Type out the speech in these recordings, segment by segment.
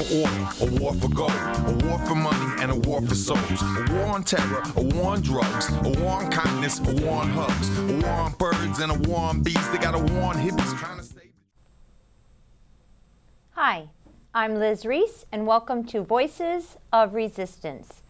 for order, a war for gold, a war for money, and a war for souls. A war on terror, a war on drugs, a war on kindness, a war on hugs, a war on birds, and a war on bees. They got a war on hippies trying to save. Hi, I'm Liz Reese, and welcome to Voices of Resistance.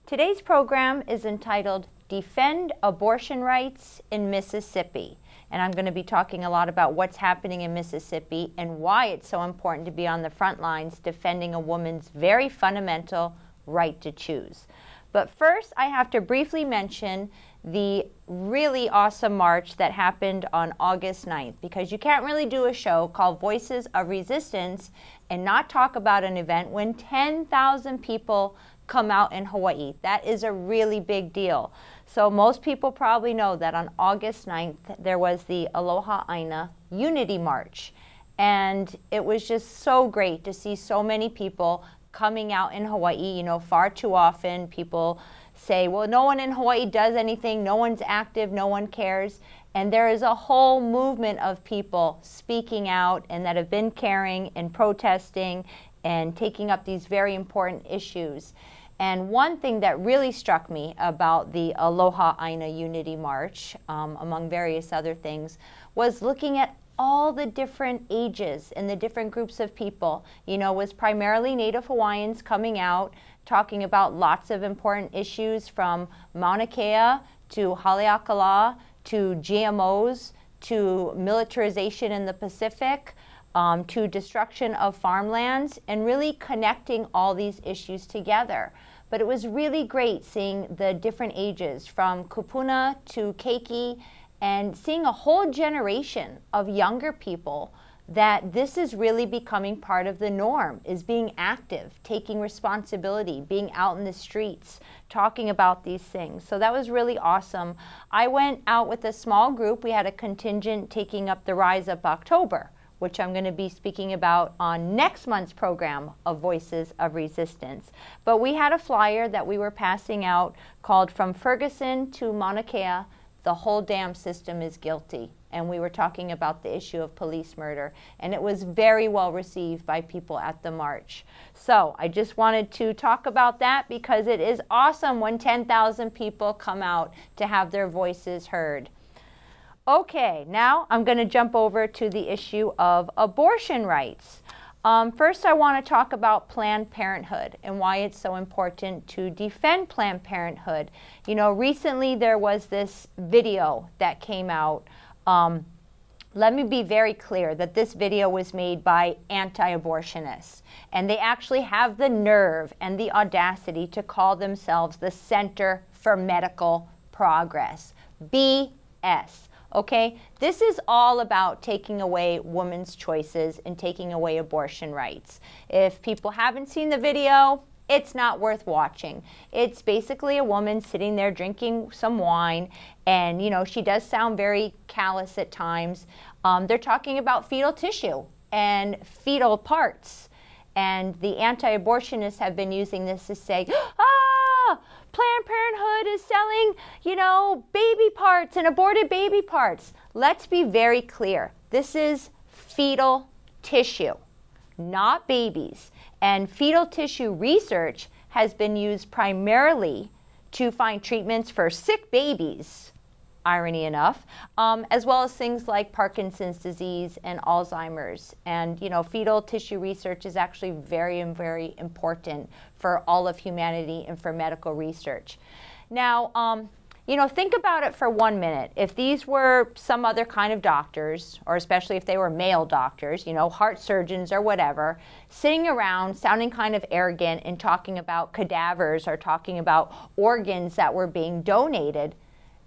Today's program is entitled Defend Abortion Rights in Mississippi. And I'm going to be talking a lot about what's happening in Mississippi and why it's so important to be on the front lines defending a woman's very fundamental right to choose. But first, I have to briefly mention the really awesome march that happened on August 9th, because you can't really do a show called Voices of Resistance and not talk about an event when 10,000 people come out in Hawaii. That is a really big deal. So most people probably know that on August 9th, there was the Aloha Aina Unity March. And it was just so great to see so many people coming out in Hawaii. You know, far too often people say, well, no one in Hawaii does anything, no one's active, no one cares. And there is a whole movement of people speaking out and that have been caring and protesting and taking up these very important issues. And one thing that really struck me about the Aloha Aina Unity March, among various other things, was looking at all the different ages and the different groups of people. You know, it was primarily Native Hawaiians coming out, talking about lots of important issues from Mauna Kea to Haleakala to GMOs to militarization in the Pacific, to destruction of farmlands, and really connecting all these issues together. But it was really great seeing the different ages from Kupuna to Keiki and seeing a whole generation of younger people that this is really becoming part of the norm, is being active, taking responsibility, being out in the streets, talking about these things. So that was really awesome. I went out with a small group. We had a contingent taking up the Rise Up October, which I'm going to be speaking about on next month's program of Voices of Resistance. But we had a flyer that we were passing out called From Ferguson to Mauna Kea, the whole damn system is guilty. And we were talking about the issue of police murder. And it was very well received by people at the march. So I just wanted to talk about that because it is awesome when 10,000 people come out to have their voices heard. Okay, now I'm going to jump over to the issue of abortion rights. First, I want to talk about Planned Parenthood and why it's so important to defend Planned Parenthood. You know, recently there was this video that came out. Let me be very clear that this video was made by anti-abortionists, and they actually have the nerve and the audacity to call themselves the Center for Medical Progress. BS. Okay, this is all about taking away women's choices and taking away abortion rights. If people haven't seen the video, it's not worth watching. It's basically a woman sitting there drinking some wine, and you know, she does sound very callous at times. They're talking about fetal tissue and fetal parts, and the anti-abortionists have been using this to say, Planned Parenthood is selling, you know, baby parts and aborted baby parts. Let's be very clear. This is fetal tissue, not babies. And fetal tissue research has been used primarily to find treatments for sick babies, irony enough, as well as things like Parkinson's disease and Alzheimer's. And, you know, fetal tissue research is actually very, very important for all of humanity and for medical research. Now, you know, think about it for 1 minute. If these were some other kind of doctors, or especially if they were male doctors, you know, heart surgeons or whatever, sitting around sounding kind of arrogant and talking about cadavers or talking about organs that were being donated,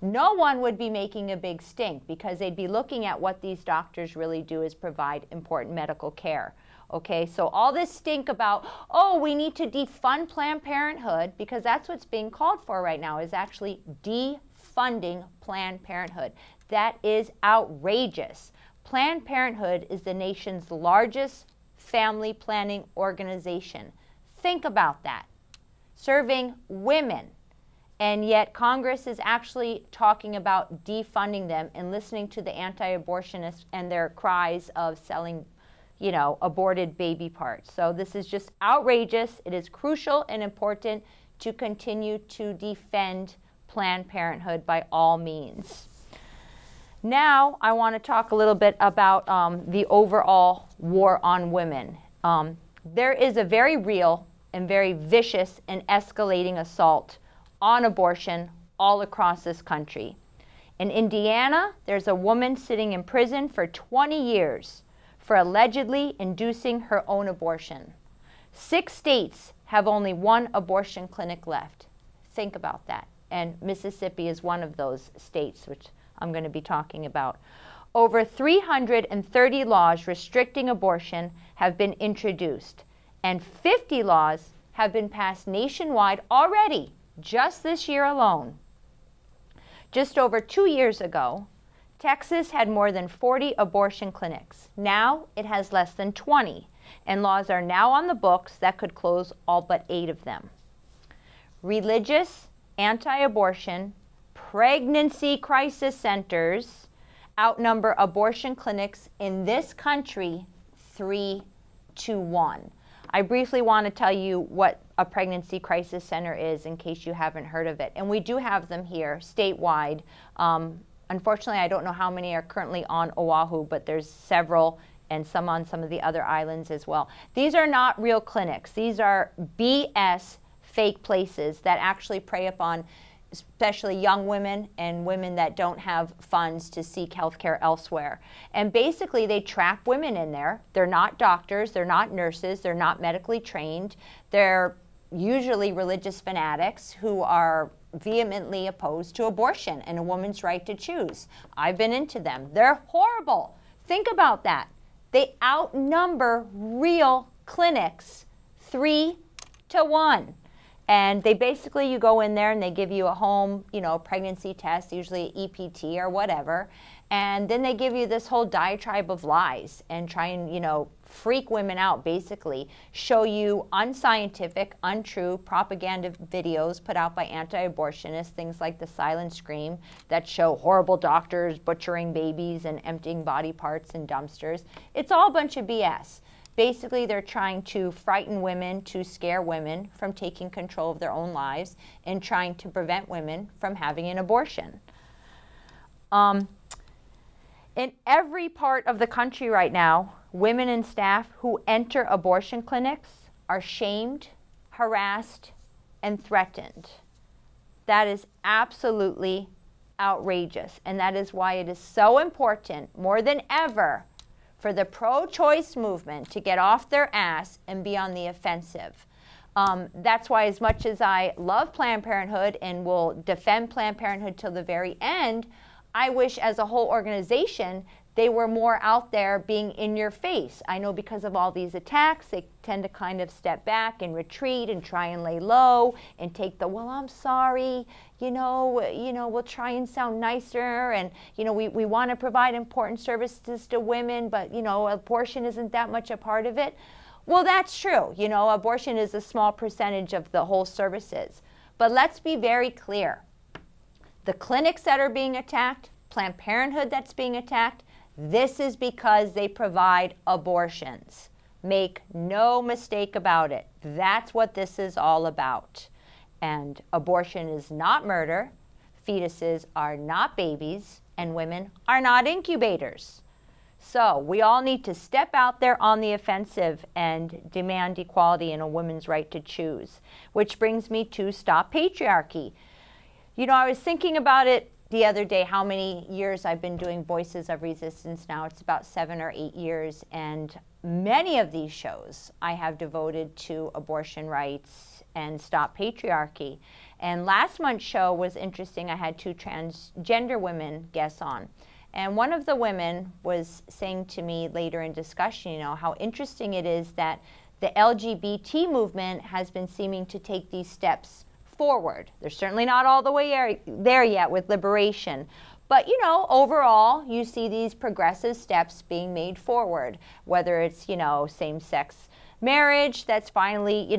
no one would be making a big stink because they'd be looking at what these doctors really do is provide important medical care. Okay, so all this stink about, oh, we need to defund Planned Parenthood, because that's what's being called for right now, is actually defunding Planned Parenthood. That is outrageous. Planned Parenthood is the nation's largest family planning organization. Think about that. Serving women. And yet Congress is actually talking about defunding them and listening to the anti-abortionists and their cries of selling, aborted baby parts. So this is just outrageous. It is crucial and important to continue to defend Planned Parenthood by all means. Now I want to talk a little bit about the overall war on women. There is a very real and very vicious and escalating assault on abortion all across this country. In Indiana, there's a woman sitting in prison for 20 years for allegedly inducing her own abortion. 6 states have only 1 abortion clinic left. Think about that. And Mississippi is one of those states, which I'm going to be talking about. Over 330 laws restricting abortion have been introduced, and 50 laws have been passed nationwide already, just this year alone. Just over 2 years ago, Texas had more than 40 abortion clinics. Now it has less than 20, and laws are now on the books that could close all but 8 of them. Religious, anti-abortion, pregnancy crisis centers outnumber abortion clinics in this country 3 to 1. I briefly want to tell you what a pregnancy crisis center is in case you haven't heard of it. And we do have them here statewide. Unfortunately, I don't know how many are currently on Oahu, but there's several and some on some of the other islands as well. These are not real clinics. These are BS fake places that actually prey upon especially young women and women that don't have funds to seek health care elsewhere. And basically they trap women in there. They're not doctors, they're not nurses, they're not medically trained. They're usually religious fanatics who are vehemently opposed to abortion and a woman's right to choose. I've been into them. They're horrible. Think about that. They outnumber real clinics 3 to 1. And they basically, you go in there and they give you a home, pregnancy test, usually EPT or whatever. And then they give you this whole diatribe of lies and try and, freak women out, basically. Show you unscientific, untrue propaganda videos put out by anti-abortionists, things like the Silent Scream, that show horrible doctors butchering babies and emptying body parts in dumpsters. It's all a bunch of BS. Basically, they're trying to frighten women, to scare women from taking control of their own lives and trying to prevent women from having an abortion. In every part of the country right now, women and staff who enter abortion clinics are shamed, harassed, and threatened. That is absolutely outrageous, and that is why it is so important, more than ever, for the pro-choice movement to get off their ass and be on the offensive. That's why, as much as I love Planned Parenthood and will defend Planned Parenthood till the very end, I wish as a whole organization they were more out there being in your face. I know because of all these attacks, they tend to kind of step back and retreat and try and lay low and take the, well, I'm sorry, we'll try and sound nicer, and, we want to provide important services to women, but, abortion isn't that much a part of it. Well, that's true. Abortion is a small percentage of the whole services. But let's be very clear. The clinics that are being attacked, Planned Parenthood that's being attacked, this is because they provide abortions. Make no mistake about it. That's what this is all about. And abortion is not murder, fetuses are not babies, and women are not incubators. So we all need to step out there on the offensive and demand equality and a woman's right to choose. Which brings me to Stop Patriarchy. I was thinking about it the other day, how many years I've been doing Voices of Resistance now. It's about 7 or 8 years, and many of these shows I have devoted to abortion rights and Stop Patriarchy. And last month's show was interesting. I had 2 transgender women guests on. And one of the women was saying to me later in discussion, how interesting it is that the LGBT movement has been seeming to take these steps forward. They're certainly not all the way there yet with liberation. But, overall, you see these progressive steps being made forward, whether it's, same-sex marriage that's finally,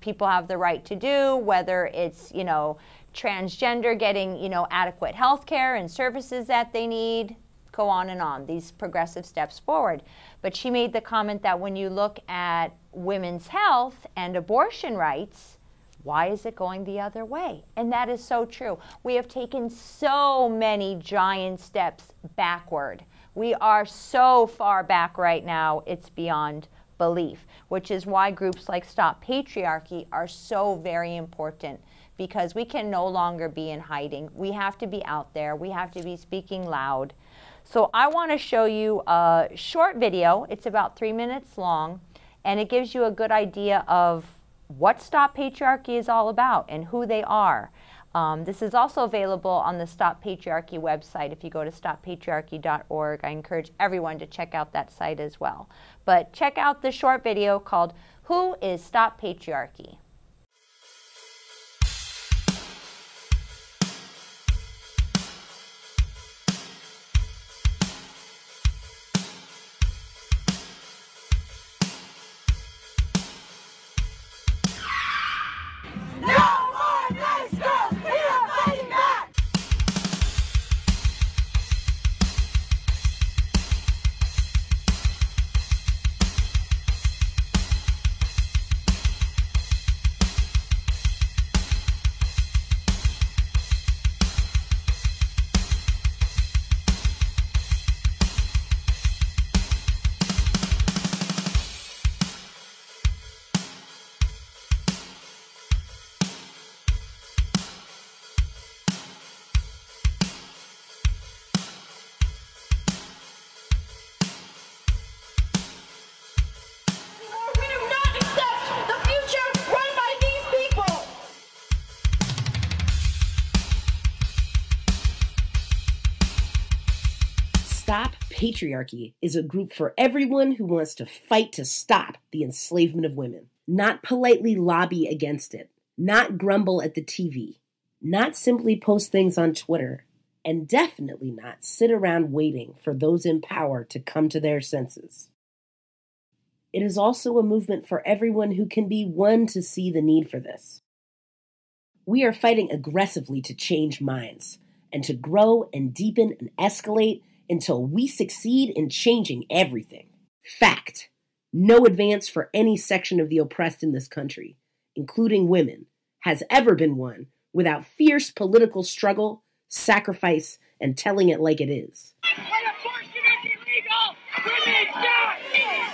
people have the right to do, whether it's, transgender getting, adequate health care and services that they need, go on, these progressive steps forward. But she made the comment that when you look at women's health and abortion rights, why is it going the other way? And that is so true. We have taken so many giant steps backward. We are so far back right now, it's beyond belief, which is why groups like Stop Patriarchy are so very important, because we can no longer be in hiding. We have to be out there. We have to be speaking loud. So I want to show you a short video. It's about 3 minutes long, and it gives you a good idea of what Stop Patriarchy is all about and who they are. This is also available on the Stop Patriarchy website. If you go to stoppatriarchy.org, I encourage everyone to check out that site as well. But check out the short video called Who is Stop Patriarchy? Stop Patriarchy is a group for everyone who wants to fight to stop the enslavement of women, not politely lobby against it, not grumble at the TV, not simply post things on Twitter, and definitely not sit around waiting for those in power to come to their senses. It is also a movement for everyone who can be one to see the need for this. We are fighting aggressively to change minds and to grow and deepen and escalate until we succeed in changing everything. Fact: no advance for any section of the oppressed in this country, including women, has ever been won without fierce political struggle, sacrifice, and telling it like it is. When abortion is illegal, women die!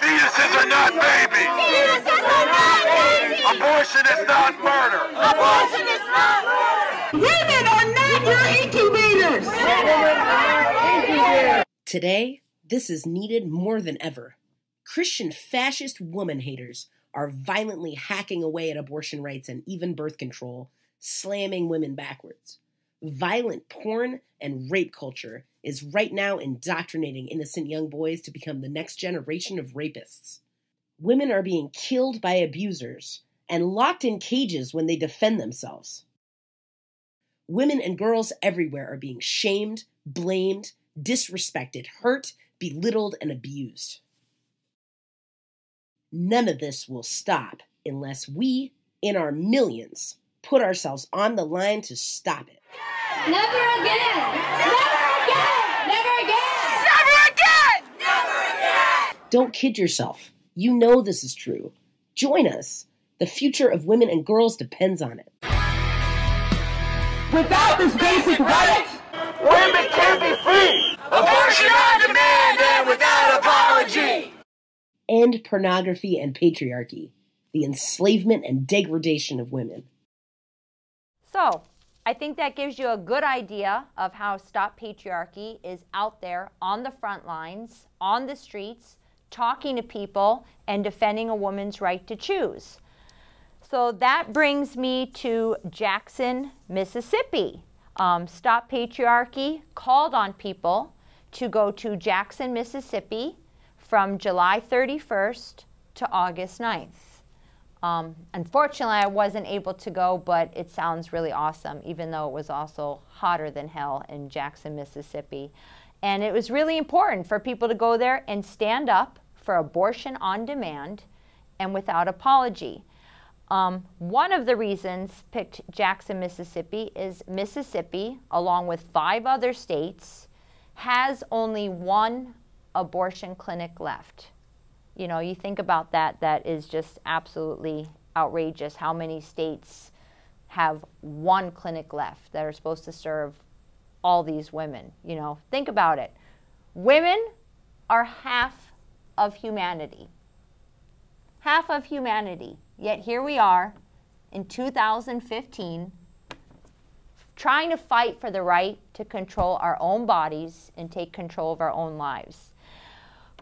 Fetuses are not babies! Fetuses are not babies! Abortion is not murder! Abortion is not murder! Women are not your incubators! Women are incubators! Today, this is needed more than ever. Christian fascist woman haters are violently hacking away at abortion rights and even birth control, slamming women backwards. Violent porn and rape culture is right now indoctrinating innocent young boys to become the next generation of rapists. Women are being killed by abusers and locked in cages when they defend themselves. Women and girls everywhere are being shamed, blamed, disrespected, hurt, belittled, and abused. None of this will stop unless we, in our millions, put ourselves on the line to stop it. Never again! Never again! Never again! Never again! Never again! Don't kid yourself. You know this is true. Join us. The future of women and girls depends on it. Without this basic right, women can't be free! Abortion on demand and without apology! End pornography and patriarchy, the enslavement and degradation of women. So, I think that gives you a good idea of how Stop Patriarchy is out there on the front lines, on the streets, talking to people and defending a woman's right to choose. So that brings me to Jackson, Mississippi. Stop Patriarchy called on people to go to Jackson, Mississippi from July 31st to August 9th. Unfortunately, I wasn't able to go, but it sounds really awesome, even though it was also hotter than hell in Jackson, Mississippi. And it was really important for people to go there and stand up for abortion on demand and without apology. One of the reasons picked Jackson, Mississippi is Mississippi, along with 5 other states, has only one abortion clinic left. You know, you think about that, that is just absolutely outrageous. How many states have one clinic left that are supposed to serve all these women? You know, think about it. Women are half of humanity. Half of humanity. Yet here we are in 2015 trying to fight for the right to control our own bodies and take control of our own lives.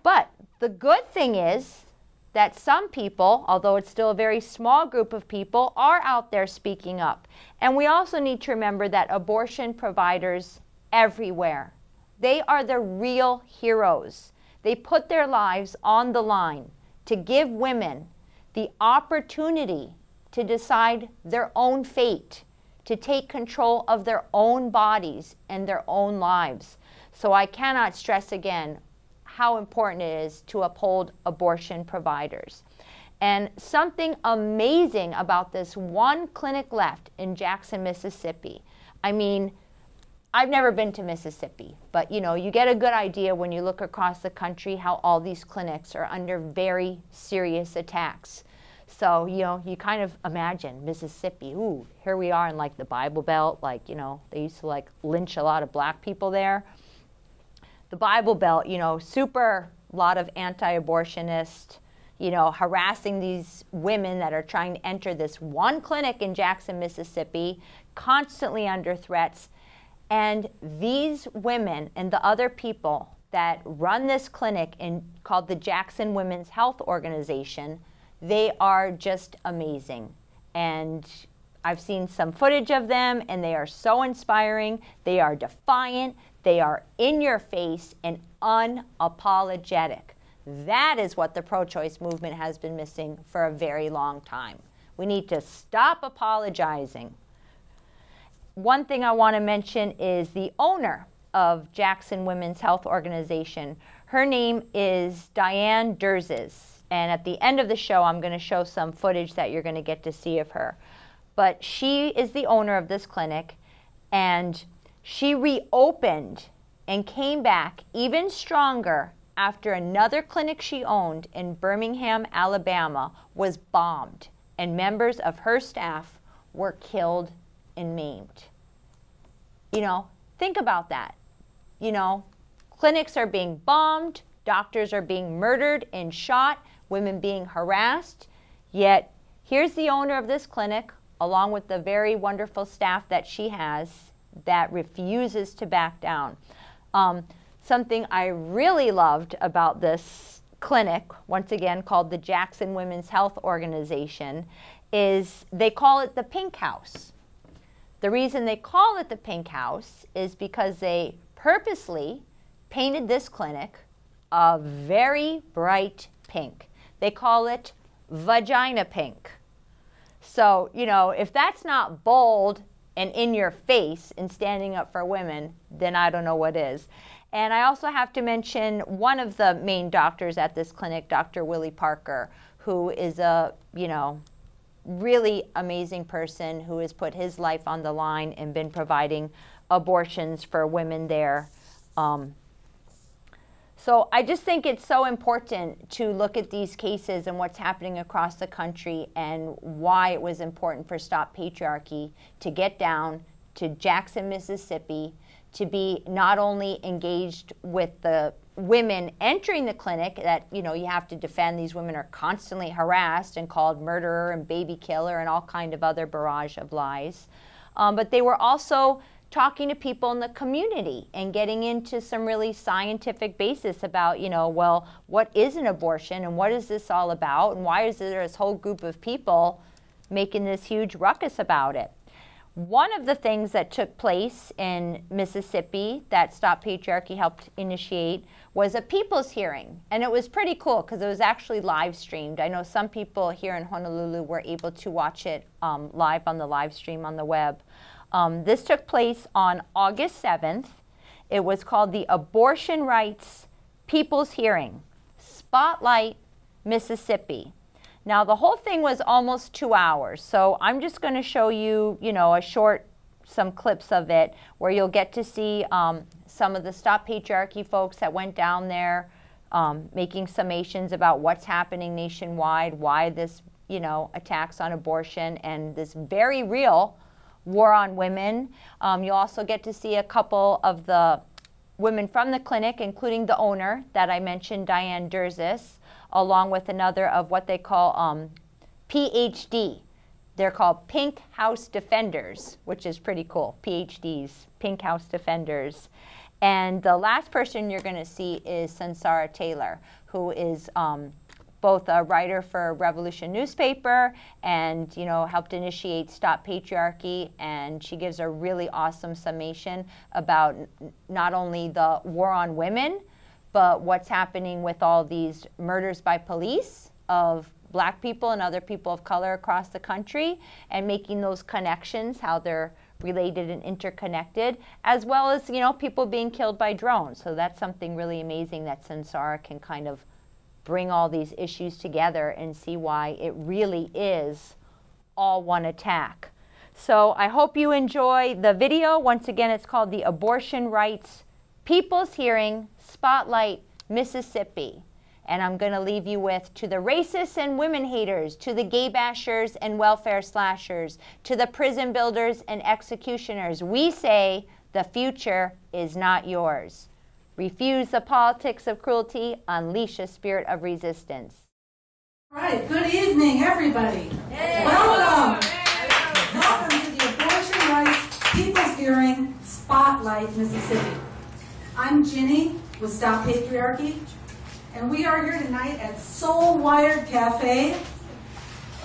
But the good thing is that some people, although it's still a very small group of people, are out there speaking up. And we also need to remember that abortion providers everywhere, they are the real heroes. They put their lives on the line to give women the opportunity to decide their own fate, to take control of their own bodies and their own lives. So I cannot stress again how important it is to uphold abortion providers. And something amazing about this one clinic left in Jackson, Mississippi. I mean, I've never been to Mississippi, but you know, you get a good idea when you look across the country how all these clinics are under very serious attacks. So, you know, you kind of imagine Mississippi, ooh, here we are in like the Bible Belt, like, you know, they used to like lynch a lot of black people there. The Bible Belt, you know, super lot of anti-abortionists, you know, harassing these women that are trying to enter this one clinic in Jackson, Mississippi, constantly under threats. And these women and the other people that run this clinic called the Jackson Women's Health Organization, they are just amazing. And I've seen some footage of them, and they are so inspiring. They are defiant. They are in your face and unapologetic. That is what the pro-choice movement has been missing for a very long time. We need to stop apologizing. One thing I want to mention is the owner of Jackson Women's Health Organization. Her name is Diane Derzis. And at the end of the show, I'm going to show some footage that you're going to get to see of her. But she is the owner of this clinic, and she reopened and came back even stronger after another clinic she owned in Birmingham, Alabama was bombed, and members of her staff were killed and maimed. You know, think about that. You know, clinics are being bombed, doctors are being murdered and shot, women being harassed, yet here's the owner of this clinic, along with the very wonderful staff that she has, that refuses to back down. Something I really loved about this clinic, once again called the Jackson Women's Health Organization, is they call it the Pink House. The reason they call it the Pink House is because they purposely painted this clinic a very bright pink. They call it vagina pink. So, you know, if that's not bold and in your face and standing up for women, then I don't know what is. And I also have to mention one of the main doctors at this clinic, Dr. Willie Parker, who is a, you know, really amazing person who has put his life on the line and been providing abortions for women there. So I just think it's so important to look at these cases and what's happening across the country and why it was important for Stop Patriarchy to get down to Jackson, Mississippi, to be not only engaged with the women entering the clinic, that, you know, you have to defend. These women are constantly harassed and called murderer and baby killer and all kind of other barrage of lies. But they were also talking to people in the community and getting into some really scientific basis about, you know, well, what is an abortion and what is this all about and why is there this whole group of people making this huge ruckus about it? One of the things that took place in Mississippi that Stop Patriarchy helped initiate was a people's hearing. And it was pretty cool because it was actually live streamed. I know some people here in Honolulu were able to watch it live on the live stream on the web. This took place on August 7th. It was called the Abortion Rights People's Hearing, Spotlight, Mississippi. Now, the whole thing was almost 2 hours, so I'm just going to show you, you know, a short some clips of it where you'll get to see some of the Stop Patriarchy folks that went down there making summations about what's happening nationwide, why this, attacks on abortion and this very real war on women. You'll also get to see a couple of the women from the clinic, including the owner that I mentioned, Diane Durzis, along with another of what they call PhD. They're called Pink House Defenders, which is pretty cool. PhDs, Pink House Defenders. And the last person you're going to see is Sunsara Taylor, who is both a writer for Revolution newspaper and, helped initiate Stop Patriarchy. And she gives a really awesome summation about not only the war on women, but what's happening with all these murders by police of Black people and other people of color across the country, and making those connections, how they're related and interconnected, as well as, people being killed by drones. So that's something really amazing that Sunsara can kind of bring all these issues together and see why it really is all one attack. So I hope you enjoy the video. Once again, it's called the Abortion Rights People's Hearing, Spotlight, Mississippi. And I'm going to leave you with, to the racists and women haters, to the gay bashers and welfare slashers, to the prison builders and executioners, we say the future is not yours. Refuse the politics of cruelty, unleash a spirit of resistance. All right, good evening, everybody. Welcome. Welcome to the Abortion Rights People's Hearing, Spotlight, Mississippi. I'm Ginny with Stop Patriarchy. And we are here tonight at Soul Wired Cafe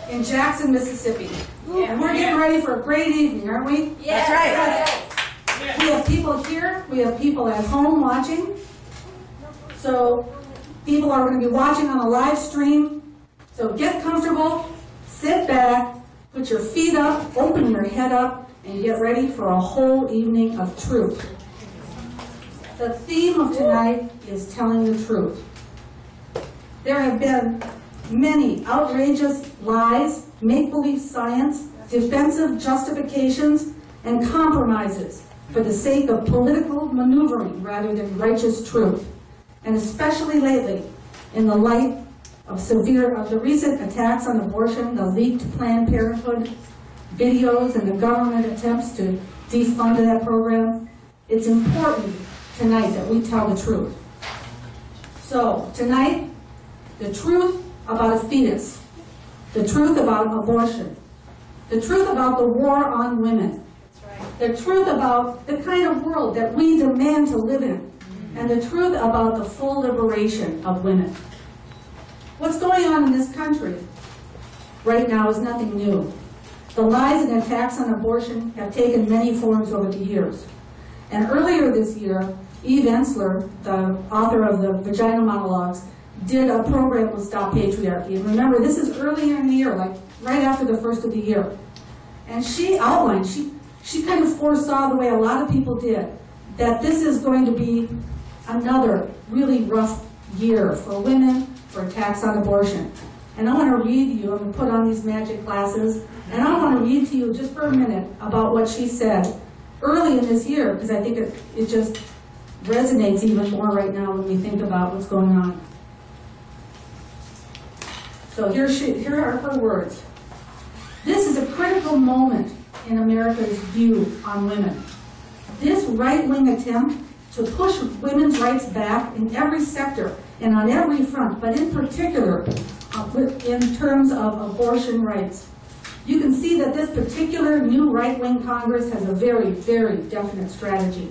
in Jackson, Mississippi. And we're getting ready for a great evening, aren't we? Yes. That's right. Yes. We have people here. We have people at home watching. So people are going to be watching on a live stream. So get comfortable, sit back, put your feet up, open your head up, and get ready for a whole evening of truth. The theme of tonight is telling the truth. There have been many outrageous lies, make-believe science, defensive justifications, and compromises for the sake of political maneuvering rather than righteous truth. And especially lately, in the light of the recent attacks on abortion, the leaked Planned Parenthood videos, and the government attempts to defund that program, it's important tonight that we tell the truth. So, tonight, the truth about a fetus, the truth about abortion, the truth about the war on women, the truth about the kind of world that we demand to live in, and the truth about the full liberation of women. What's going on in this country right now is nothing new. The lies and attacks on abortion have taken many forms over the years. And earlier this year, Eve Ensler, the author of the Vagina Monologues, did a program with Stop Patriarchy. And remember, this is earlier in the year, like right after the first of the year. And she outlined, she kind of foresaw, the way a lot of people did, that this is going to be another really rough year for women, for attacks on abortion. And I want to read you, I'm going to put on these magic glasses, and I want to read to you just for a minute about what she said early in this year, because I think it just resonates even more right now when we think about what's going on. So here are her words. This is a critical moment in America's view on women. This right-wing attempt to push women's rights back in every sector and on every front, but in particular in terms of abortion rights. You can see that this particular new right-wing Congress has a very, very definite strategy.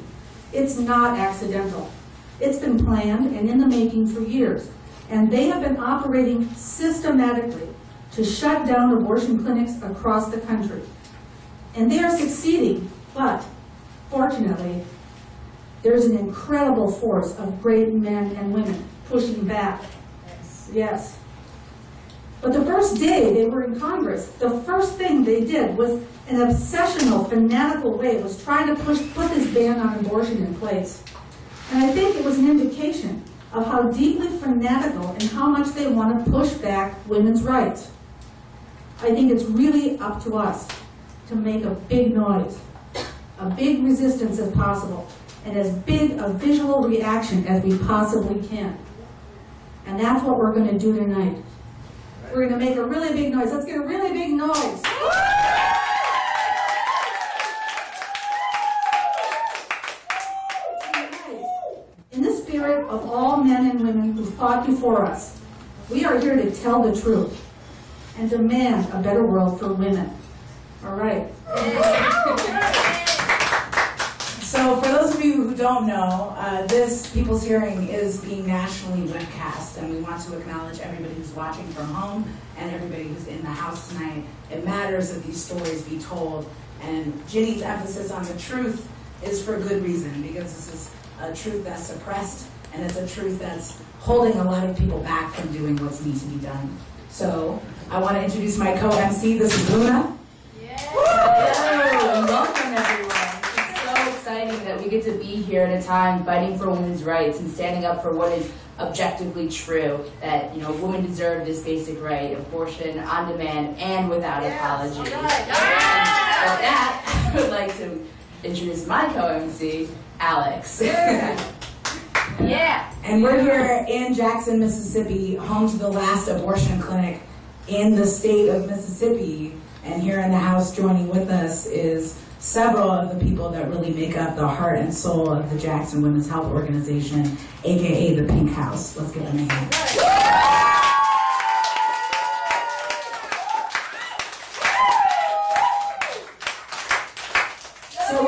It's not accidental. It's been planned and in the making for years. And they have been operating systematically to shut down abortion clinics across the country. And they are succeeding, but fortunately, there's an incredible force of great men and women pushing back. Yes. But the first day they were in Congress, the first thing they did was, in an obsessional, fanatical way, was trying to put this ban on abortion in place. And I think it was an indication of how deeply fanatical and how much they want to push back women's rights. I think it's really up to us to make a big noise. a big resistance as possible, and as big a visual reaction as we possibly can. And that's what we're going to do tonight. We're going to make a really big noise. Let's get a really big noise. In the spirit of all men and women who fought before us, we are here to tell the truth and demand a better world for women. All right. So for those of you who don't know, this People's Hearing is being nationally webcast, and we want to acknowledge everybody who's watching from home and everybody who's in the house tonight. It matters that these stories be told, and Ginny's emphasis on the truth is for good reason, because this is a truth that's suppressed, and it's a truth that's holding a lot of people back from doing what's needs to be done. So I want to introduce my co-MC. This is Luna. Hello, and welcome everyone. It's so exciting that we get to be here at a time fighting for women's rights and standing up for what is objectively true, that, you know, women deserve this basic right, abortion on demand and without apology. And with that, I would like to introduce my co-MC, Alex. Yeah. And we're here in Jackson, Mississippi, home to the last abortion clinic in the state of Mississippi. And here in the house joining with us is several of the people that really make up the heart and soul of the Jackson Women's Health Organization, aka the Pink House. Let's give them a hand. So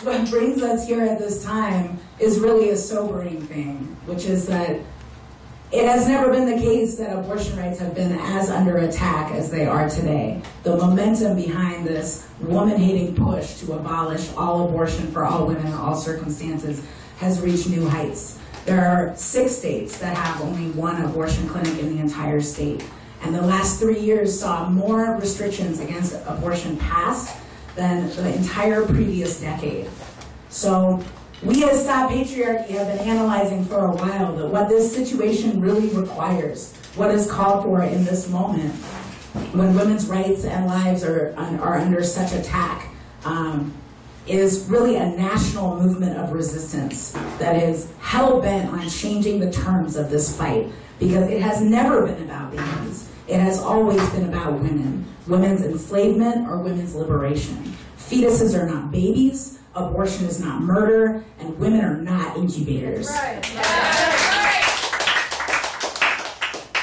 what brings us here at this time is really a sobering thing, which is that it has never been the case that abortion rights have been as under attack as they are today. The momentum behind this woman-hating push to abolish all abortion for all women in all circumstances has reached new heights. There are 6 states that have only 1 abortion clinic in the entire state. And the last 3 years saw more restrictions against abortion passed than the entire previous decade. So we at Stop Patriarchy have been analyzing for a while that what this situation really requires, what is called for in this moment, when women's rights and lives are under such attack, is really a national movement of resistance that is hell-bent on changing the terms of this fight, because it has never been about babies. It has always been about women, women's enslavement or women's liberation. Fetuses are not babies. Abortion is not murder, and women are not incubators. Right.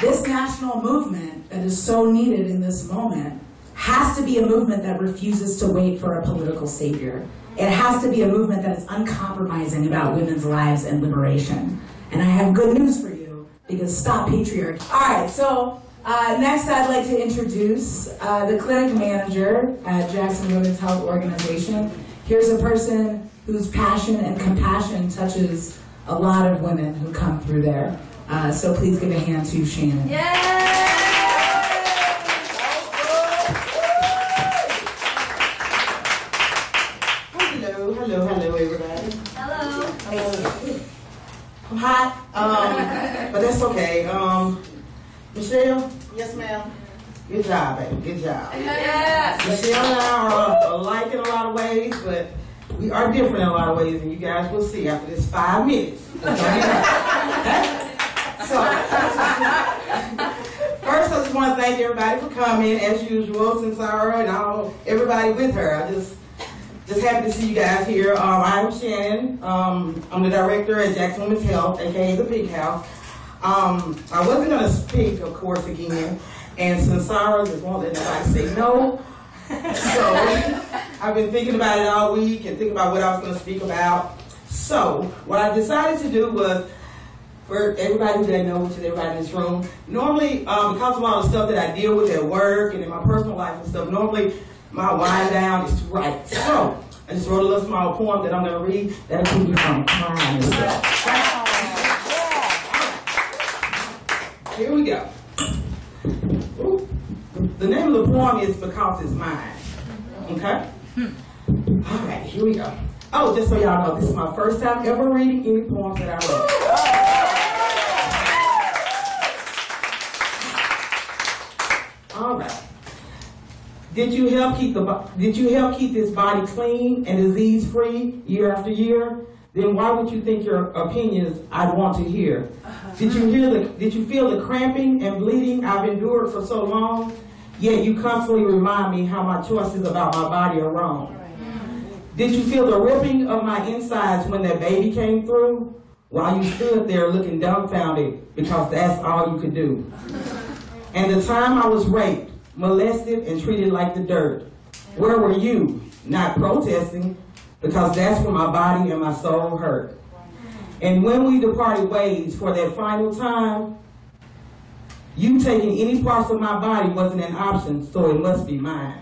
This national movement that is so needed in this moment has to be a movement that refuses to wait for a political savior. It has to be a movement that is uncompromising about women's lives and liberation. And I have good news for you, because Stop Patriarchy. All right, so next I'd like to introduce the clinic manager at Jackson Women's Health Organization. Here's a person whose passion and compassion touches a lot of women who come through there. So please give a hand to Shannon. Yay! Hello, everybody. Hello. I'm hot, but that's okay. Michelle? Yes, ma'am. Good job, baby. Good job. Yes. Michelle and I are alike in a lot of ways, but we are different in a lot of ways, and you guys will see after this 5 minutes. So, first, I just want to thank everybody for coming, as usual, since Sarah and everybody with her. I just happy to see you guys here. I'm Shannon. I'm the director at Jackson Women's Health, aka the Pink House. I wasn't going to speak, of course, again. And since Sarah just won't let nobody say no, so I've been thinking about it all week and thinking about what I was going to speak about. So what I decided to do was, for everybody who doesn't know, which is everybody in this room, normally, because of all the stuff that I deal with at work and in my personal life and stuff, normally my wind down is to write. So I just wrote a little small poem that I'm going to read that'll keep me from crying and stuff. Here we go. The name of the poem is Because It's Mine. Okay? All right, here we go. Oh, just so y'all know, this is my first time ever reading any poems that I wrote. All right. Did you help keep this body clean and disease free year after year? Then why would you think your opinions I'd want to hear? Did you feel the cramping and bleeding I've endured for so long? Yet you constantly remind me how my choices about my body are wrong. Did you feel the ripping of my insides when that baby came through? While you stood there looking dumbfounded because that's all you could do. And the time I was raped, molested, and treated like the dirt. Where were you? Not protesting, because that's when my body and my soul hurt. And when we departed ways for that final time, you taking any parts of my body wasn't an option, so it must be mine.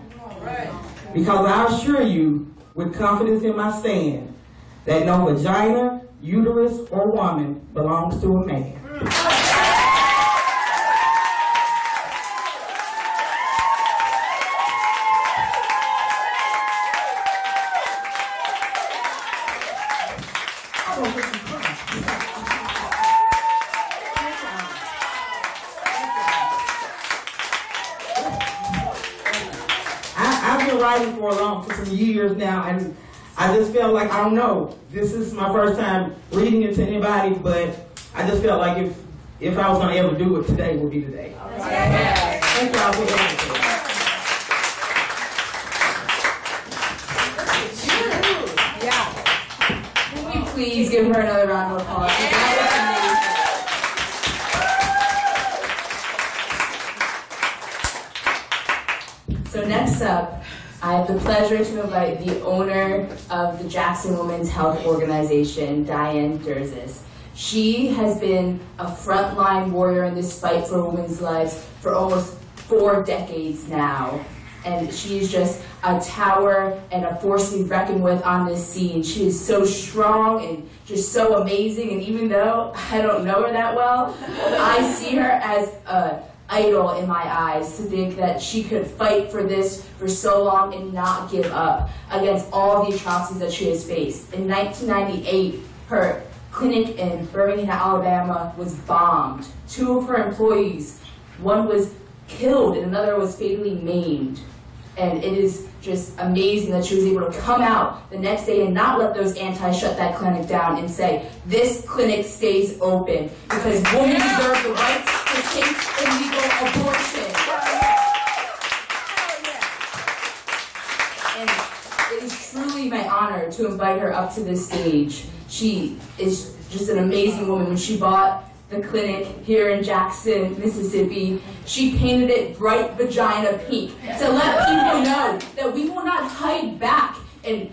Because I assure you, with confidence in my stand, that no vagina, uterus, or woman belongs to a man. I've been writing for some years now, and I just felt like, I don't know, this is my first time reading it to anybody, but I just felt like if I was going to ever do it, today would be the day. Thank y'all for everything. Can we please give her another round of applause? So next up, I have the pleasure to invite the owner of the Jackson Women's Health Organization, Diane Derzis. She has been a frontline warrior in this fight for women's lives for almost 4 decades now. And she is just a tower and a force to be reckoned with on this scene. She is so strong and just so amazing. And even though I don't know her that well, I see her as a idol in my eyes, to think that she could fight for this for so long and not give up against all the atrocities that she has faced. In 1998, her clinic in Birmingham, Alabama was bombed. 2 of her employees, one was killed and another was fatally maimed. And it is just amazing that she was able to come out the next day and not let those anti-shut that clinic down and say, this clinic stays open because women deserve the right to take illegal abortion. And it is truly my honor to invite her up to this stage. She is just an amazing woman. When she bought the clinic here in Jackson, Mississippi, she painted it bright vagina pink to let people know that we will not hide back and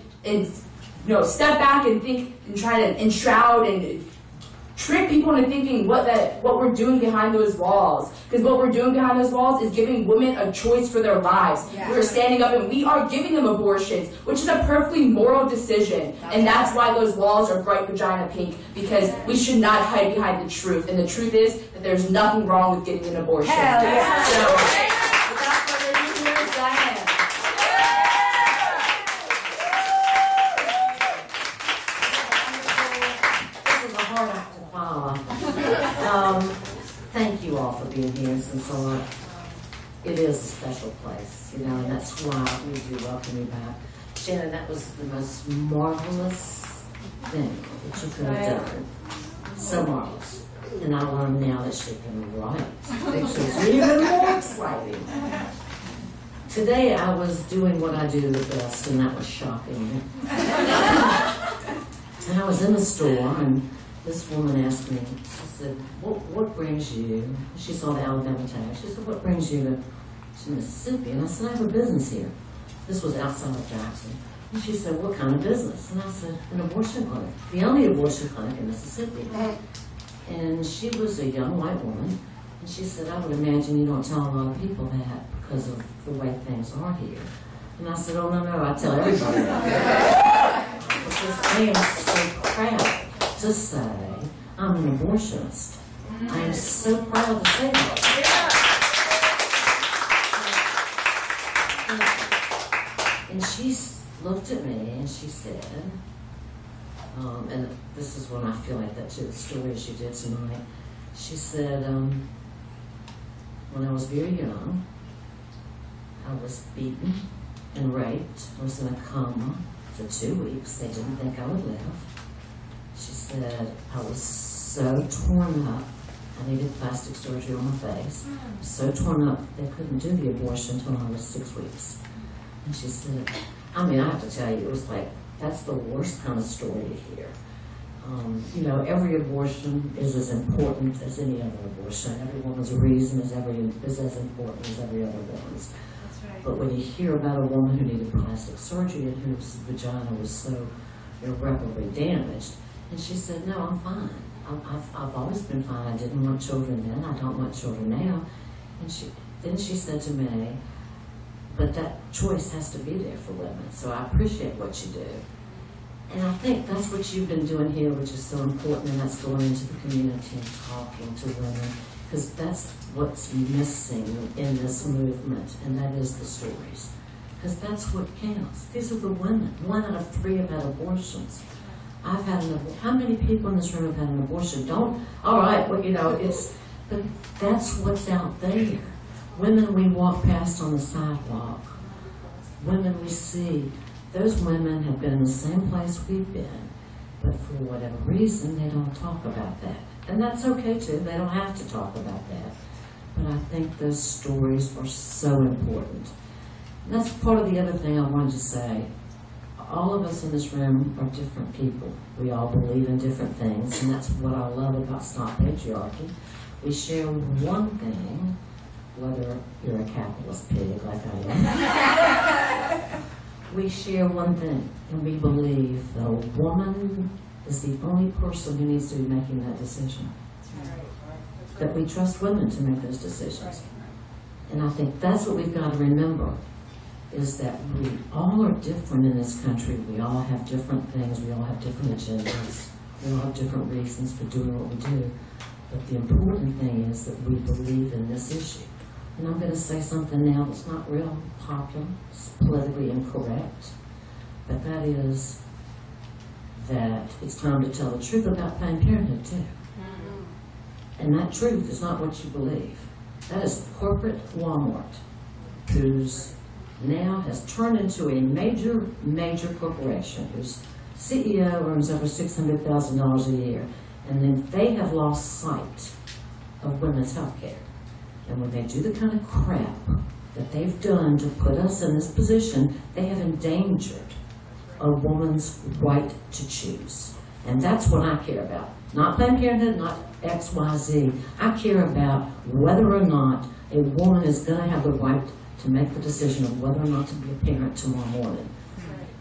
step back and think and try to enshroud and trick people into thinking what we're doing behind those walls. Because what we're doing behind those walls is giving women a choice for their lives. Yeah. We're standing up and we are giving them abortions, which is a perfectly moral decision. And that's why those walls are bright vagina pink, because we should not hide behind the truth. And the truth is that there's nothing wrong with getting an abortion. Hell yeah. So, without further ado, here's Diane. Thank you all for being here, since it is a special place, and that's why we do welcome you back. Shannon, that was the most marvelous thing that you could have done. So marvelous. And I learned now that she can write, which is even more exciting. Today I was doing what I do the best, and that was shopping. And I was in the store, and this woman asked me, she said, what brings you? She saw the Alabama tag. She said, what brings you to Mississippi? And I said, I have a business here. This was outside of Jackson. And she said, what kind of business? And I said, an abortion clinic. The only abortion clinic in Mississippi. And she was a young white woman. And she said, I would imagine you don't tell a lot of people that because of the way things are here. And I said, oh, no, I tell everybody that. Because I am so proud to say I'm an abortionist. I am so proud to say that. And she looked at me and she said, and this is when I feel like that to the story she did tonight. She said, when I was very young, I was beaten and raped. I was in a coma for 2 weeks. They didn't think I would live. She said I was so torn up. I needed plastic surgery on my face. I was so torn up they couldn't do the abortion until I was 6 weeks. And she said, I mean, I have to tell you, it was like, that's the worst kind of story to hear. You know, every abortion is as important as any other abortion. Every woman's reason is as important as every other woman's. That's right. But when you hear about a woman who needed plastic surgery and whose vagina was so irreparably damaged, and she said, no, I'm fine. I've always been fine. I didn't want children then. I don't want children now. And then she said to me, but that choice has to be there for women. So I appreciate what you do. And I think that's what you've been doing here, which is so important, and that's going into the community and talking to women, because that's what's missing in this movement, and that is the stories. Because that's what counts. These are the women. 1 out of 3 have had abortions. I've had an abortion. How many people in this room have had an abortion? All right, well, you know, but that's what's out there. Women we walk past on the sidewalk, women we see, those women have been in the same place we've been, but for whatever reason, they don't talk about that. And that's okay too, they don't have to talk about that. But I think those stories are so important. And that's part of the other thing I wanted to say. All of us in this room are different people. We all believe in different things, and that's what I love about Stop Patriarchy. We share one thing, whether you're a capitalist pig like I am. We share one thing, and we believe that a woman is the only person who needs to be making that decision. That we trust women to make those decisions. And I think that's what we've got to remember, is that we all are different in this country. We all have different things. We all have different agendas. We all have different reasons for doing what we do. But the important thing is that we believe in this issue. And I'm going to say something now that's not real popular, it's politically incorrect, but that is that it's time to tell the truth about Planned Parenthood too. And that truth is not what you believe. That is corporate Walmart, who's now has turned into a major, major corporation, whose CEO earns over $600,000 a year, and then they have lost sight of women's health care. And when they do the kind of crap that they've done to put us in this position, they have endangered a woman's right to choose. And that's what I care about. Not Planned Parenthood, not XYZ. I care about whether or not a woman is going to have the right to make the decision of whether or not to be a parent tomorrow morning.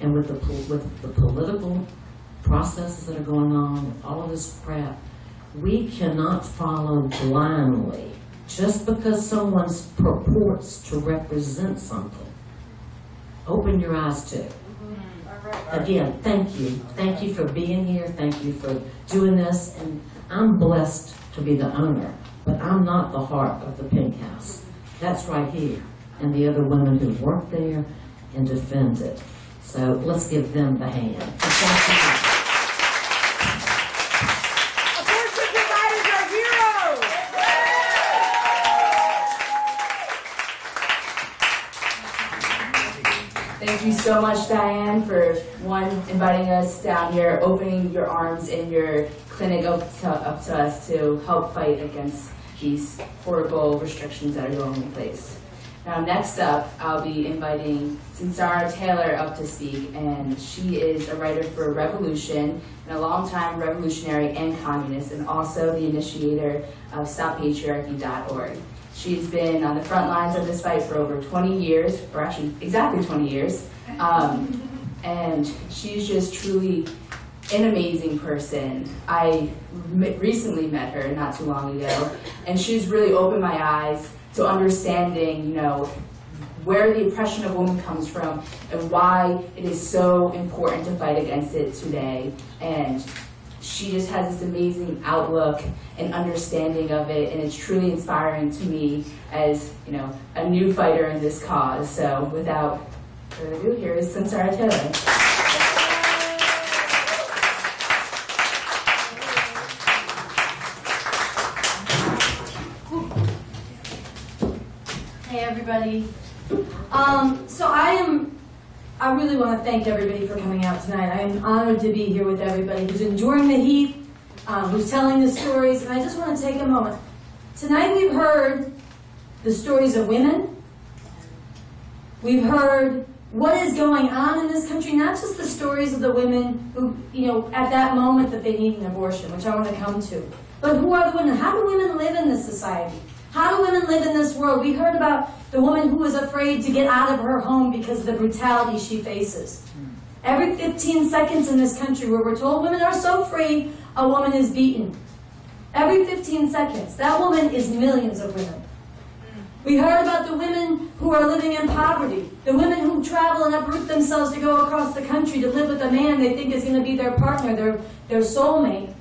And with the political processes that are going on, all of this crap, we cannot follow blindly just because someone purports to represent something. Open your eyes to it. Again, thank you. Thank you for being here. Thank you for doing this. And I'm blessed to be the owner, but I'm not the heart of the Pink House. That's right here. And the other women who work there and defend it. So let's give them the hand. Abortion providers are heroes! Thank you so much, Diane, for inviting us down here, opening your arms and your clinic up to us to help fight against these horrible restrictions that are going in place. Now, next up, I'll be inviting Sunsara Taylor up to speak, and she is a writer for Revolution and a longtime revolutionary and communist, and also the initiator of StopPatriarchy.org. She's been on the front lines of this fight for over 20 years, or actually exactly 20 years, and she's just truly an amazing person. I recently met her not too long ago, and she's really opened my eyes to understanding, you know, where the oppression of women comes from and why it is so important to fight against it today. And she just has this amazing outlook and understanding of it, and it's truly inspiring to me as, you know, a new fighter in this cause. So without further ado, here is Sunsara Taylor. Hey everybody, So I really want to thank everybody for coming out tonight. I am honored to be here with everybody who's enduring the heat, who's telling the stories, and I just want to take a moment. Tonight we've heard the stories of women. We've heard what is going on in this country, not just the stories of the women who, at that moment that they need an abortion, which I want to come to, but who are the women? How do women live in this society? How do women live in this world? We heard about the woman who was afraid to get out of her home because of the brutality she faces. Every 15 seconds in this country where we're told women are so free, a woman is beaten. Every 15 seconds. That woman is millions of women. We heard about the women who are living in poverty, the women who travel and uproot themselves to go across the country to live with a man they think is going to be their partner, their soulmate.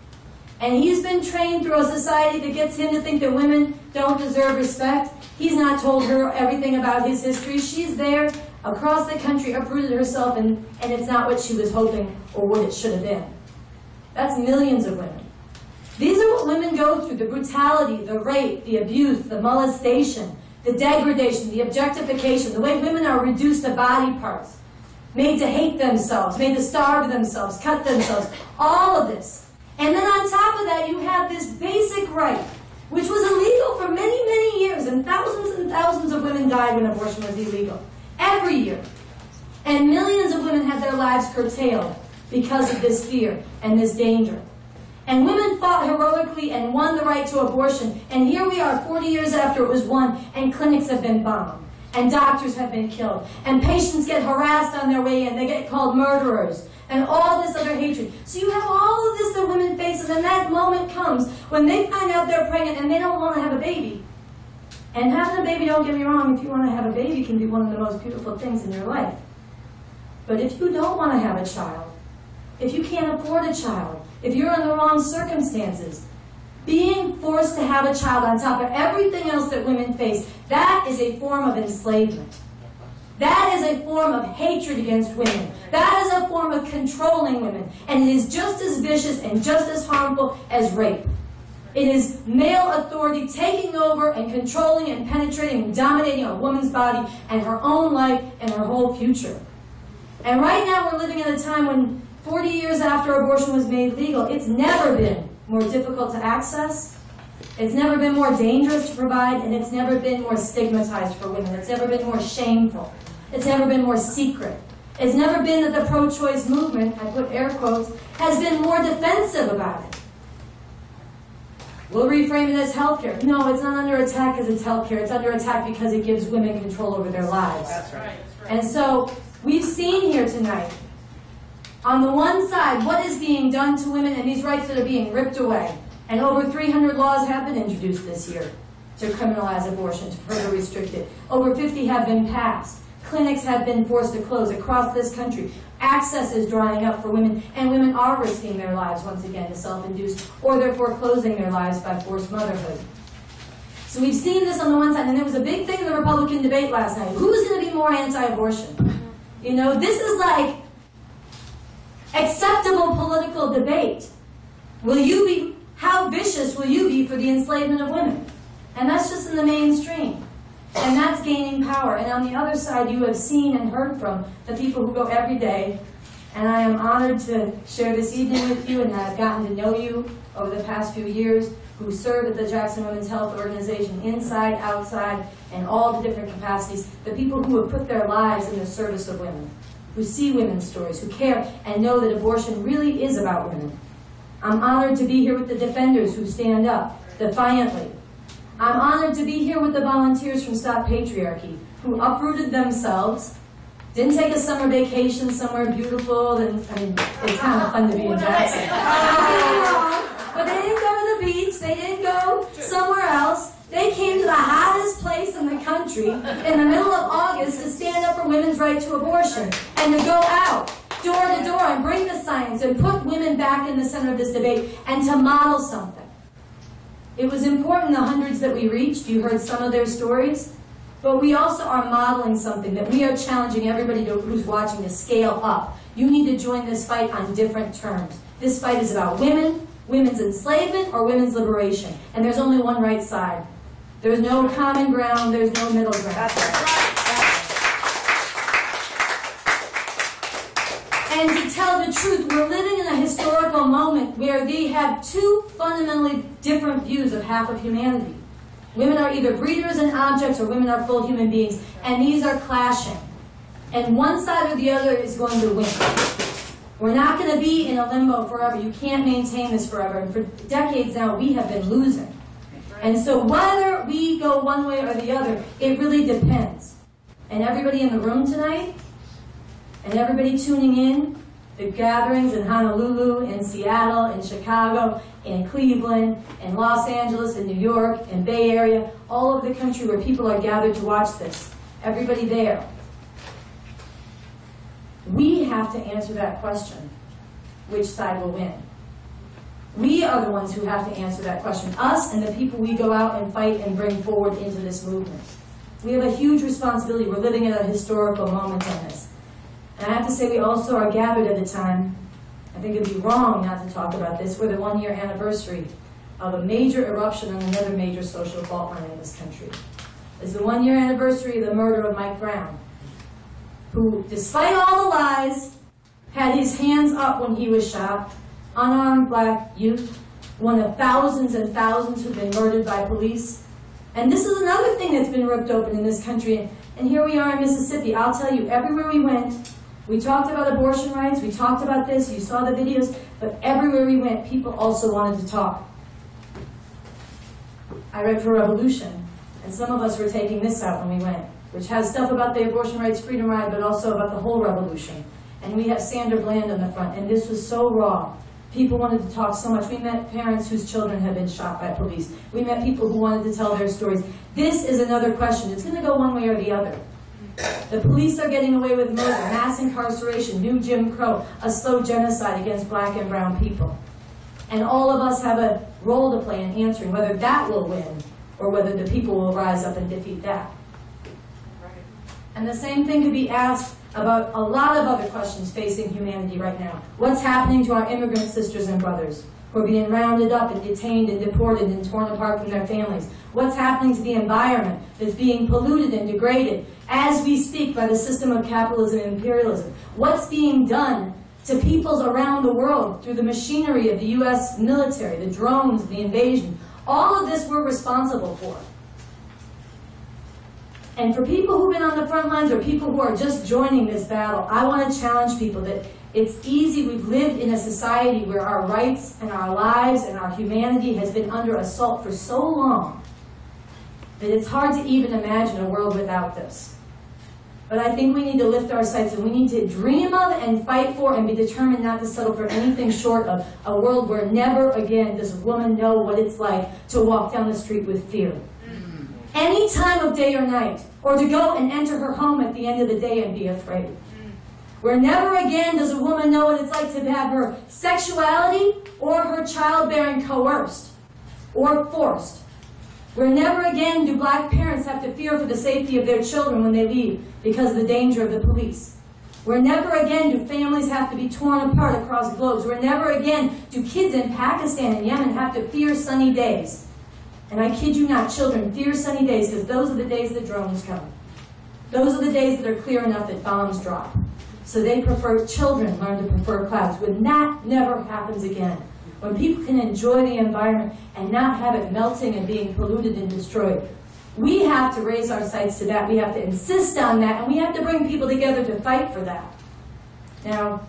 And he's been trained through a society that gets him to think that women don't deserve respect. He's not told her everything about his history. She's there across the country, uprooted herself, and it's not what she was hoping or what it should have been. That's millions of women. These are what women go through: the brutality, the rape, the abuse, the molestation, the degradation, the objectification, the way women are reduced to body parts, made to hate themselves, made to starve themselves, cut themselves, all of this. And then on top of that, you have this basic right, which was illegal for many, many years, and thousands of women died when abortion was illegal, every year. And millions of women had their lives curtailed because of this fear and this danger. And women fought heroically and won the right to abortion. And here we are 40 years after it was won, and clinics have been bombed, and doctors have been killed, and patients get harassed on their way in, they get called murderers, and all this other hatred. So you have all of this that women face, and then that moment comes when they find out they're pregnant and they don't want to have a baby. And having a baby, don't get me wrong, if you want to have a baby, can be one of the most beautiful things in your life. But if you don't want to have a child, if you can't afford a child, if you're in the wrong circumstances, being forced to have a child on top of everything else that women face, that is a form of enslavement. That is a form of hatred against women. That is a form of controlling women. And it is just as vicious and just as harmful as rape. It is male authority taking over and controlling and penetrating and dominating a woman's body and her own life and her whole future. And right now we're living in a time when 40 years after abortion was made legal, it's never been more difficult to access. It's never been more dangerous to provide, and it's never been more stigmatized for women. It's never been more shameful. It's never been more secret. It's never been that the pro-choice movement, I put air quotes, has been more defensive about it. We'll reframe it as healthcare. No, it's not under attack because it's healthcare. It's under attack because it gives women control over their lives. That's right. And so we've seen here tonight, on the one side, what is being done to women and these rights that are being ripped away. And over 300 laws have been introduced this year to criminalize abortion, to further restrict it. Over 50 have been passed. Clinics have been forced to close across this country. Access is drying up for women, and women are risking their lives once again to self-induce, or they're foreclosing their lives by forced motherhood. So we've seen this on the one side, and there was a big thing in the Republican debate last night. Who's going to be more anti-abortion? You know, this is like acceptable political debate. How vicious will you be for the enslavement of women? And that's just in the mainstream. And that's gaining power. And on the other side, you have seen and heard from the people who go every day. And I am honored to share this evening with you, and I've gotten to know you over the past few years, who serve at the Jackson Women's Health Organization, inside, outside, and all the different capacities. The people who have put their lives in the service of women, who see women's stories, who care and know that abortion really is about women. I'm honored to be here with the defenders who stand up defiantly. I'm honored to be here with the volunteers from Stop Patriarchy, who uprooted themselves, didn't take a summer vacation somewhere beautiful, and I mean, it's kind of fun to be in Jackson. But they didn't go to the beach, they didn't go somewhere else. They came to the hottest place in the country in the middle of August to stand up for women's right to abortion and to go out door to door and bring the science and put women back in the center of this debate and to model something. It was important, the hundreds that we reached, you heard some of their stories, but we also are modeling something that we are challenging everybody who's watching to scale up. You need to join this fight on different terms. This fight is about women, women's enslavement, or women's liberation. And there's only one right side. There's no common ground, there's no middle ground. That's right. And to tell the truth, we're living in a historical moment where they have two fundamentally different views of half of humanity. Women are either breeders and objects, or women are full human beings, and these are clashing. And one side or the other is going to win. We're not going to be in a limbo forever. You can't maintain this forever. And for decades now, we have been losing. And so whether we go one way or the other, it really depends. And everybody in the room tonight, and everybody tuning in, the gatherings in Honolulu, in Seattle, in Chicago, in Cleveland, in Los Angeles, in New York, in Bay Area, all over the country where people are gathered to watch this. Everybody there. We have to answer that question. Which side will win? We are the ones who have to answer that question. Us and the people we go out and fight and bring forward into this movement. We have a huge responsibility. We're living at a historical moment in this. And I have to say, we also are gathered at a time, I think it'd be wrong not to talk about this, we're the one-year anniversary of a major eruption on another major social fault line in this country. It's the one-year anniversary of the murder of Mike Brown, who, despite all the lies, had his hands up when he was shot, unarmed black youth, one of thousands and thousands who've been murdered by police. And this is another thing that's been ripped open in this country. And here we are in Mississippi. I'll tell you, everywhere we went, we talked about abortion rights, we talked about this, you saw the videos, but everywhere we went, people also wanted to talk. I read for Revolution, and some of us were taking this out when we went, which has stuff about the abortion rights freedom ride, but also about the whole revolution. And we have Sandra Bland on the front, and this was so raw. People wanted to talk so much. We met parents whose children had been shot by police. We met people who wanted to tell their stories. This is another question. It's going to go one way or the other. The police are getting away with murder, mass incarceration, new Jim Crow, a slow genocide against black and brown people. And all of us have a role to play in answering whether that will win or whether the people will rise up and defeat that. And the same thing could be asked about a lot of other questions facing humanity right now. What's happening to our immigrant sisters and brothers who are being rounded up and detained and deported and torn apart from their families? What's happening to the environment that's being polluted and degraded as we speak by the system of capitalism and imperialism? What's being done to peoples around the world through the machinery of the U.S. military, the drones, the invasion? All of this we're responsible for. And for people who've been on the front lines or people who are just joining this battle, I want to challenge people that it's easy. We've lived in a society where our rights and our lives and our humanity has been under assault for so long that it's hard to even imagine a world without this. But I think we need to lift our sights and we need to dream of and fight for and be determined not to settle for anything short of a world where never again does a woman know what it's like to walk down the street with fear. Any time of day or night, or to go and enter her home at the end of the day and be afraid. Where never again does a woman know what it's like to have her sexuality or her childbearing coerced or forced. Where never again do black parents have to fear for the safety of their children when they leave because of the danger of the police. Where never again do families have to be torn apart across globes. Where never again do kids in Pakistan and Yemen have to fear sunny days. And I kid you not, children fear sunny days because those are the days that drones come. Those are the days that are clear enough that bombs drop. So they prefer, children learn to prefer clouds. When that never happens again, when people can enjoy the environment and not have it melting and being polluted and destroyed, we have to raise our sights to that. We have to insist on that, and we have to bring people together to fight for that. Now,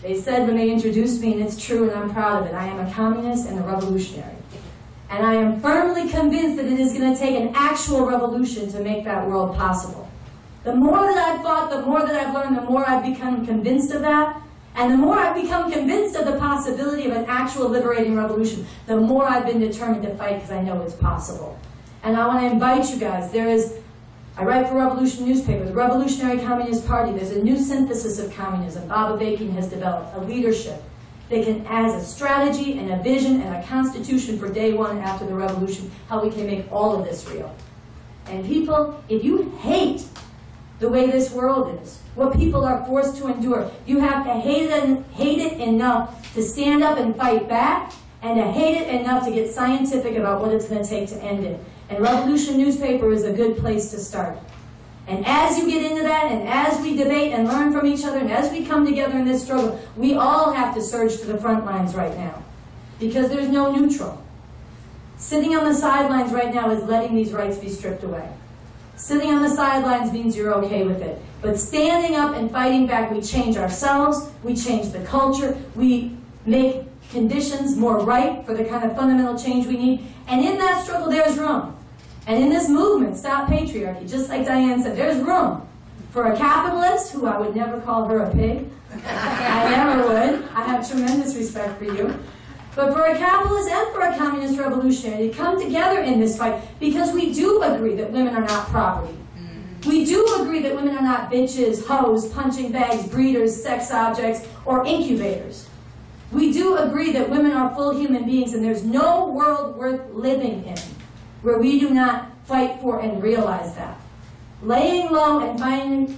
they said when they introduced me, and it's true and I'm proud of it, I am a communist and a revolutionary. And I am firmly convinced that it is going to take an actual revolution to make that world possible. The more that I've fought, the more that I've learned, the more I've become convinced of that. And the more I've become convinced of the possibility of an actual liberating revolution, the more I've been determined to fight because I know it's possible. And I want to invite you guys. I write for Revolution newspaper, the Revolutionary Communist Party. There's a new synthesis of communism. Bob Avakian has developed a leadership that can, as a strategy and a vision and a constitution for day one after the revolution, how we can make all of this real. And people, if you hate the way this world is, what people are forced to endure, you have to hate it enough to stand up and fight back, and to hate it enough to get scientific about what it's going to take to end it. And Revolution newspaper is a good place to start. And as you get into that, and as we debate and learn from each other, and as we come together in this struggle, we all have to surge to the front lines right now. Because there's no neutral. Sitting on the sidelines right now is letting these rights be stripped away. Sitting on the sidelines means you're okay with it. But standing up and fighting back, we change ourselves, we change the culture, we make conditions more ripe for the kind of fundamental change we need. And in that struggle, there's room. And in this movement, Stop Patriarchy, just like Diane said, there's room for a capitalist, who I would never call her a pig. I never would. I have tremendous respect for you. But for a capitalist and for a communist revolutionary to come together in this fight, because we do agree that women are not property. We do agree that women are not bitches, hoes, punching bags, breeders, sex objects, or incubators. We do agree that women are full human beings, and there's no world worth living in where we do not fight for and realize that. Laying low and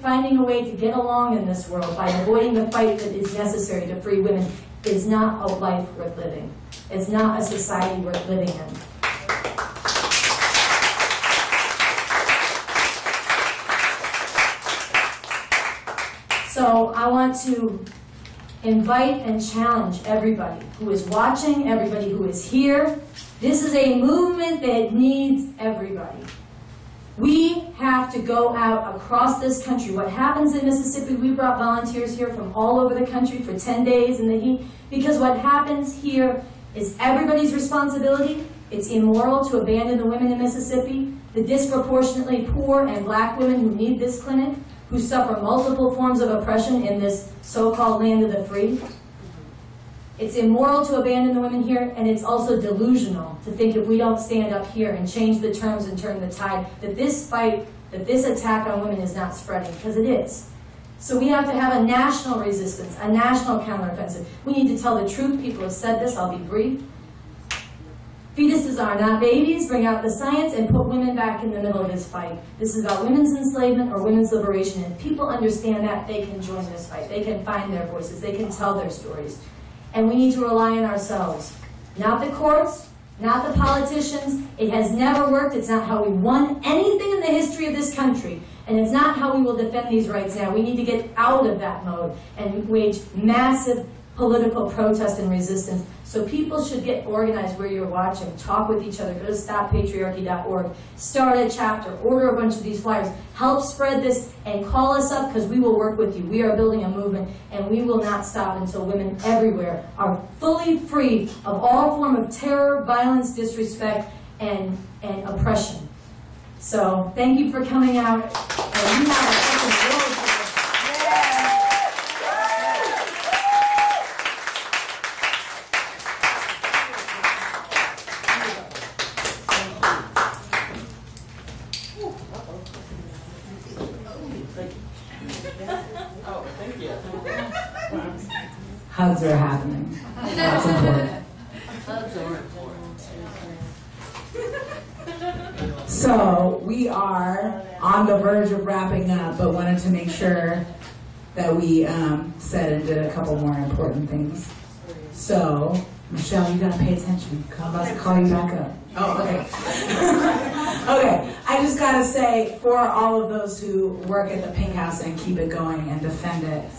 finding a way to get along in this world by avoiding the fight that is necessary to free women is not a life worth living. It's not a society worth living in. So I want to invite and challenge everybody who is watching, everybody who is here. This is a movement that needs everybody. We have to go out across this country. What happens in Mississippi, we brought volunteers here from all over the country for 10 days in the heat, because what happens here is everybody's responsibility. It's immoral to abandon the women in Mississippi, the disproportionately poor and black women who need this clinic, who suffer multiple forms of oppression in this so-called land of the free. It's immoral to abandon the women here, and it's also delusional to think if we don't stand up here and change the terms and turn the tide, that this fight, that this attack on women is not spreading, because it is. So we have to have a national resistance, a national counteroffensive. We need to tell the truth. People have said this, I'll be brief. Fetuses are not babies. Bring out the science and put women back in the middle of this fight. This is about women's enslavement or women's liberation, and if people understand that, they can join this fight. They can find their voices. They can tell their stories. And we need to rely on ourselves. Not the courts, not the politicians. It has never worked. It's not how we won anything in the history of this country. And it's not how we will defend these rights now. We need to get out of that mode and wage massive political protest and resistance. So people should get organized where you're watching. Talk with each other. Go to stoppatriarchy.org. Start a chapter. Order a bunch of these flyers. Help spread this and call us up, because we will work with you. We are building a movement, and we will not stop until women everywhere are fully free of all form of terror, violence, disrespect, and oppression. So thank you for coming out. And you have a second world. Hugs are happening. That's important. So we are on the verge of wrapping up, but wanted to make sure that we said and did a couple more important things. So, Michelle, you gotta pay attention. I'm about to call you back up. Oh, okay. Okay, I just gotta say, for all of those who work at the Pink House and keep it going and defend it,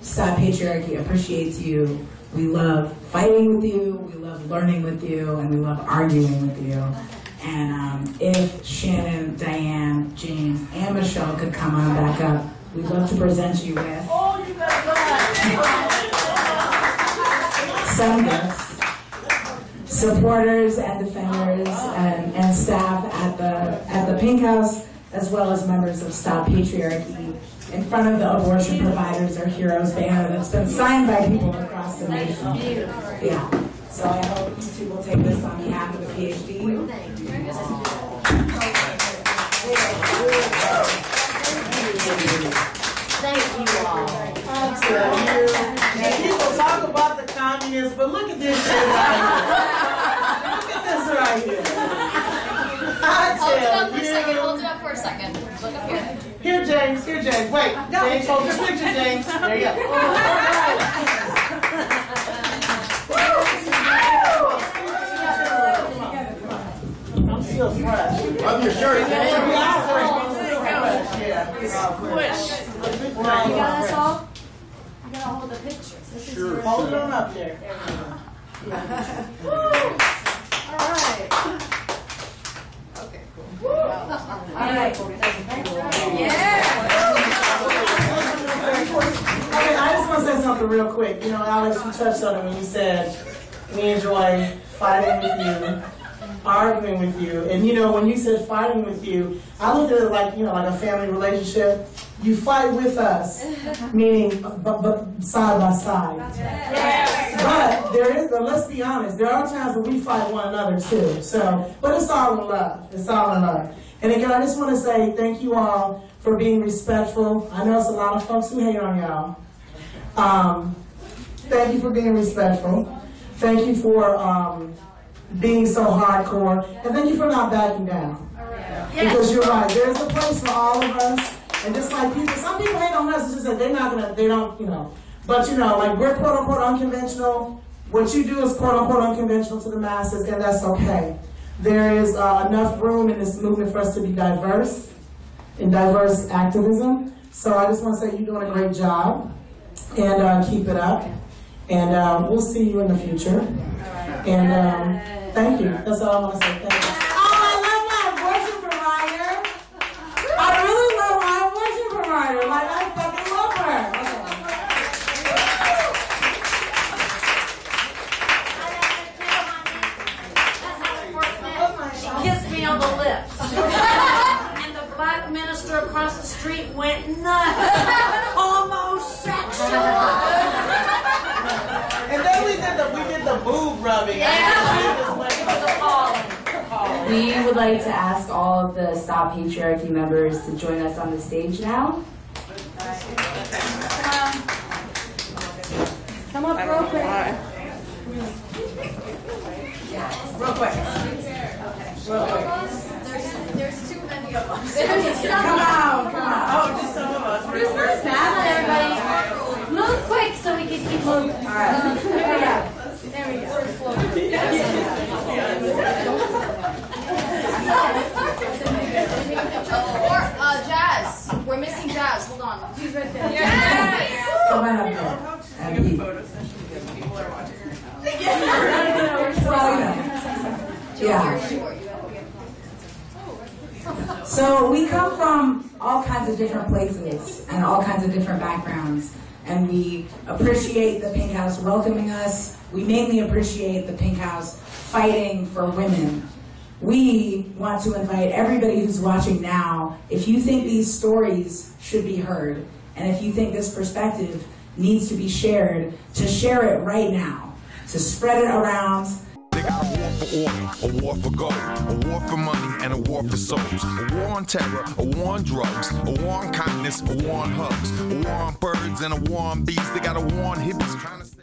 Stop Patriarchy appreciates you. We love fighting with you, we love learning with you, and we love arguing with you. And if Shannon, Diane, James, and Michelle could come on back up, we'd love to present you with some gifts. Supporters and defenders and staff at the Pink House, as well as members of Stop Patriarchy, in front of the Abortion Providers Are Heroes banner that's been signed by people across the nation. Yeah. So I hope you two will take this on behalf of the PhD. Thank you all. People talk about the communists, but look at this shit right here. Look at this right here. Hold it up for a second. Hold it up for a second. Look up here. Here, James. Here, James. Wait. James, hold this picture, James. There you go. I'm still fresh. Love your shirt, James. You got us all? You gotta hold the pictures. This is yours. Hold it on up there. Woo! All right. Okay, cool. All right. Yeah. Okay, I just want to say something real quick. You know, Alex, you touched on it when you said we enjoy fighting with you, arguing with you. And you know, when you said fighting with you, I look at it like, you know, like a family relationship. You fight with us, meaning but side by side. But but let's be honest, there are times when we fight one another too. So, but it's all in love. It's all in love. And again, I just want to say thank you all for being respectful. I know it's a lot of folks who hate on y'all. Thank you for being respectful. Thank you for being so hardcore. And thank you for not backing down. Because you're right, there's a place for all of us. And just like people, some people hate on us, it's just that they're not gonna, they don't, you know. But you know, like we're quote unquote unconventional. What you do is quote unquote unconventional to the masses, and that's okay. There is enough room in this movement for us to be diverse in diverse activism. So I just want to say you're doing a great job, and keep it up. And we'll see you in the future. And thank you. That's all I want to say. Thank you. Like, I fucking love her. She kissed me on the lips. And the black minister across the street went nuts. Homosexual. And then we did the boob rubbing. We would like to ask all of the Stop Patriarchy members to join us on the stage now. Come up real quick. Real quick. There's too many of us. Come on. Oh, just some of us. Everybody, move quick so we can keep moving. All right. There we Or Jazz. We're missing Jazz. Hold on. She's right there. Come on up there. And photo session because people are watching. Yeah. So we come from all kinds of different places and all kinds of different backgrounds. And we appreciate the Pink House welcoming us. We mainly appreciate the Pink House fighting for women. We want to invite everybody who's watching now, if you think these stories should be heard, and if you think this perspective needs to be shared, to share it right now, to spread it around. They got a war for order, a war for gold, a war for money, and a war for souls. A war on terror, a war on drugs, a war on kindness, a war on hugs, a war on birds, and a war on bees. They got a war on hippies trying to...